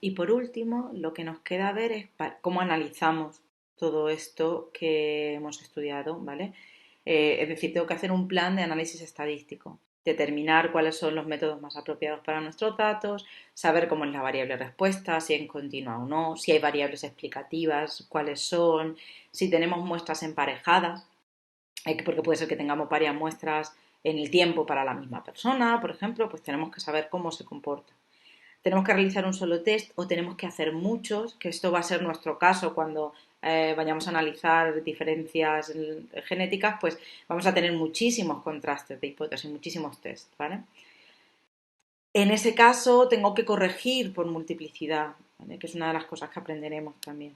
Y por último, lo que nos queda ver es cómo analizamos todo esto que hemos estudiado, ¿vale? Es decir, tengo que hacer un plan de análisis estadístico, determinar cuáles son los métodos más apropiados para nuestros datos, saber cómo es la variable respuesta, si es continua o no, si hay variables explicativas, cuáles son, si tenemos muestras emparejadas, porque puede ser que tengamos varias muestras en el tiempo para la misma persona, por ejemplo, pues tenemos que saber cómo se comporta. Tenemos que realizar un solo test o tenemos que hacer muchos, que esto va a ser nuestro caso cuando vayamos a analizar diferencias genéticas, pues vamos a tener muchísimos contrastes de hipótesis, muchísimos test, ¿vale? En ese caso tengo que corregir por multiplicidad, ¿vale? Que es una de las cosas que aprenderemos también.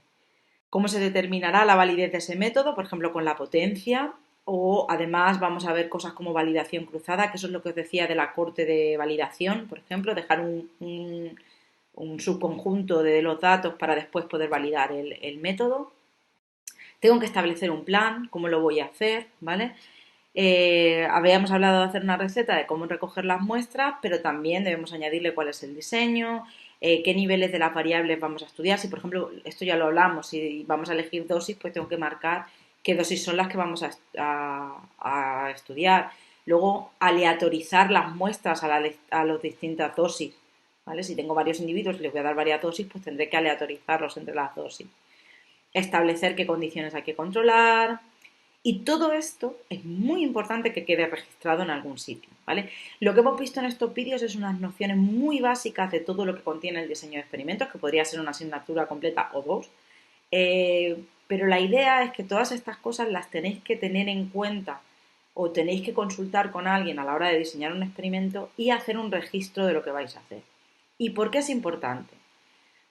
¿Cómo se determinará la validez de ese método? Por ejemplo, con la potencia, o además vamos a ver cosas como validación cruzada, que eso es lo que os decía de la corte de validación, por ejemplo, dejar un subconjunto de los datos para después poder validar el método. Tengo que establecer un plan, cómo lo voy a hacer, ¿vale? Habíamos hablado de hacer una receta de cómo recoger las muestras, pero también debemos añadirle cuál es el diseño, qué niveles de las variables vamos a estudiar. Si, por ejemplo, esto ya lo hablamos, si vamos a elegir dosis, pues tengo que marcar qué dosis son las que vamos a estudiar. Luego, aleatorizar las muestras a las distintas dosis, ¿vale? Si tengo varios individuos y les voy a dar varias dosis, pues tendré que aleatorizarlos entre las dosis. Establecer qué condiciones hay que controlar, y todo esto es muy importante que quede registrado en algún sitio, ¿vale? Lo que hemos visto en estos vídeos es unas nociones muy básicas de todo lo que contiene el diseño de experimentos, que podría ser una asignatura completa o dos, pero la idea es que todas estas cosas las tenéis que tener en cuenta o tenéis que consultar con alguien a la hora de diseñar un experimento y hacer un registro de lo que vais a hacer. ¿Y por qué es importante?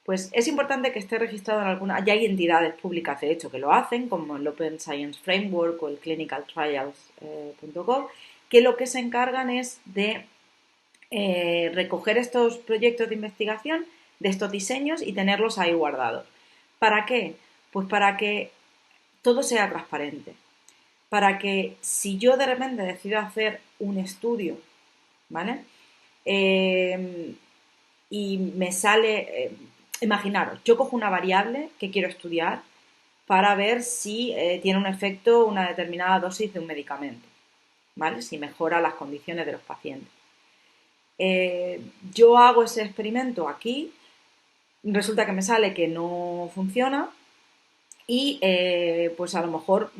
Pues es importante que esté registrado en alguna. Ya hay entidades públicas, de hecho, que lo hacen, como el Open Science Framework o el clinicaltrials.gov, que lo que se encargan es de recoger estos proyectos de investigación, de estos diseños y tenerlos ahí guardados. ¿Para qué? Pues para que todo sea transparente. Para que si yo de repente decido hacer un estudio, ¿vale? Y me sale, imaginaros, yo cojo una variable que quiero estudiar para ver si tiene un efecto una determinada dosis de un medicamento, ¿vale? Si mejora las condiciones de los pacientes. Yo hago ese experimento aquí, resulta que me sale que no funciona y pues a lo mejor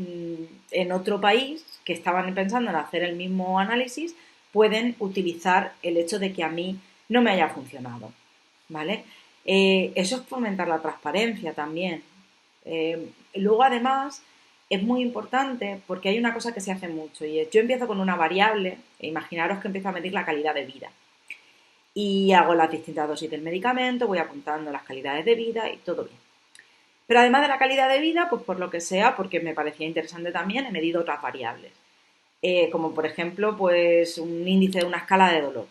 en otro país que estaban pensando en hacer el mismo análisis pueden utilizar el hecho de que a mí no me haya funcionado, ¿vale? Eso es fomentar la transparencia también. Luego, además, es muy importante porque hay una cosa que se hace mucho y es, yo empiezo con una variable, imaginaros que empiezo a medir la calidad de vida y hago las distintas dosis del medicamento, voy apuntando las calidades de vida y todo bien. Pero además de la calidad de vida, pues por lo que sea, porque me parecía interesante también, he medido otras variables, como por ejemplo, pues un índice de una escala de dolor.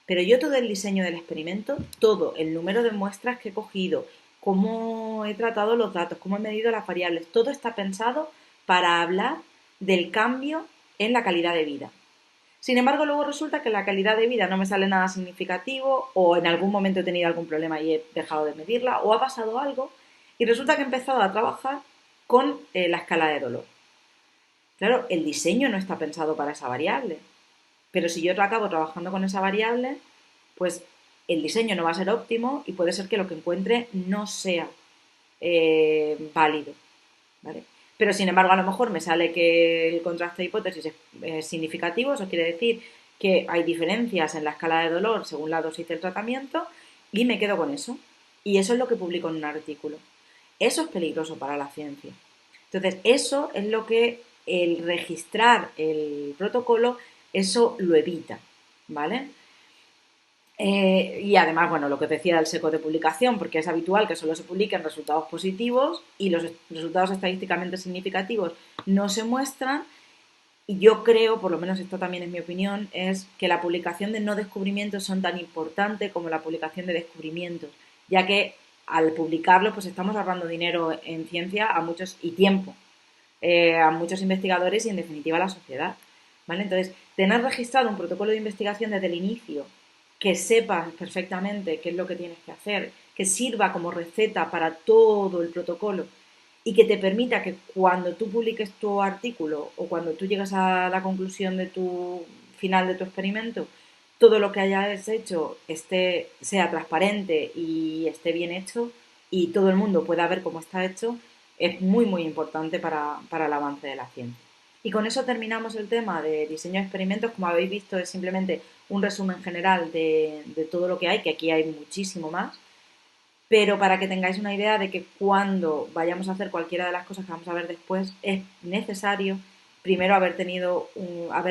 Pero yo todo el diseño del experimento, todo, el número de muestras que he cogido, cómo he tratado los datos, cómo he medido las variables, todo está pensado para hablar del cambio en la calidad de vida. Sin embargo, luego resulta que la calidad de vida no me sale nada significativo o en algún momento he tenido algún problema y he dejado de medirla o ha pasado algo y resulta que he empezado a trabajar con la escala de dolor. Claro, el diseño no está pensado para esa variable, pero si yo acabo trabajando con esa variable, pues el diseño no va a ser óptimo y puede ser que lo que encuentre no sea válido, ¿vale? Pero sin embargo, a lo mejor me sale que el contraste de hipótesis es significativo, eso quiere decir que hay diferencias en la escala de dolor según la dosis del tratamiento y me quedo con eso. Y eso es lo que publico en un artículo. Eso es peligroso para la ciencia. Entonces, eso es lo que el registrar el protocolo, eso lo evita, ¿vale? Y además, bueno, lo que decía del seco de publicación, porque es habitual que solo se publiquen resultados positivos y los resultados estadísticamente significativos no se muestran. Y yo creo, por lo menos esto también es mi opinión, es que la publicación de no descubrimientos son tan importante como la publicación de descubrimientos, ya que al publicarlo pues estamos ahorrando dinero en ciencia a muchos y tiempo a muchos investigadores y en definitiva a la sociedad, ¿vale? Entonces, tener registrado un protocolo de investigación desde el inicio, que sepas perfectamente qué es lo que tienes que hacer, que sirva como receta para todo el protocolo y que te permita que cuando tú publiques tu artículo o cuando tú llegas a la conclusión de tu final de tu experimento, todo lo que hayas hecho sea transparente y esté bien hecho y todo el mundo pueda ver cómo está hecho, es muy, muy importante para el avance de la ciencia. Y con eso terminamos el tema de diseño de experimentos. Como habéis visto, es simplemente un resumen general de todo lo que hay, que aquí hay muchísimo más, pero para que tengáis una idea de que cuando vayamos a hacer cualquiera de las cosas que vamos a ver después, es necesario primero haber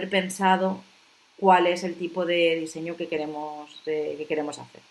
pensado cuál es el tipo de diseño que queremos hacer.